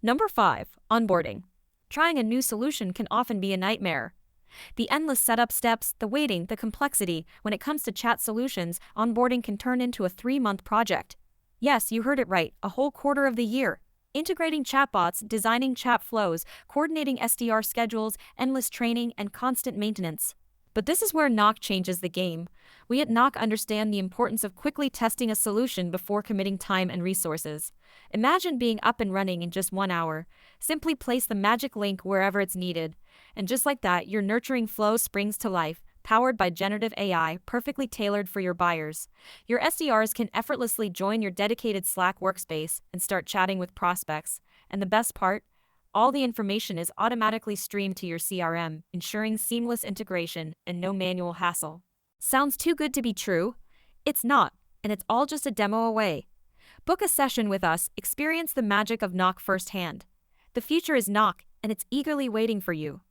Number 5. Onboarding. Trying a new solution can often be a nightmare. The endless setup steps, the waiting, the complexity. When it comes to chat solutions, onboarding can turn into a 3-month project. Yes, you heard it right, a whole quarter of the year. Integrating chatbots, designing chat flows, coordinating SDR schedules, endless training, and constant maintenance. But this is where Knock changes the game. We at Knock understand the importance of quickly testing a solution before committing time and resources. Imagine being up and running in just 1 hour. Simply place the magic link wherever it's needed. And just like that, your nurturing flow springs to life, powered by generative AI, perfectly tailored for your buyers. Your SDRs can effortlessly join your dedicated Slack workspace and start chatting with prospects. And the best part? All the information is automatically streamed to your CRM, ensuring seamless integration and no manual hassle. Sounds too good to be true? It's not, and it's all just a demo away. Book a session with us, experience the magic of Knock firsthand. The future is Knock, and it's eagerly waiting for you.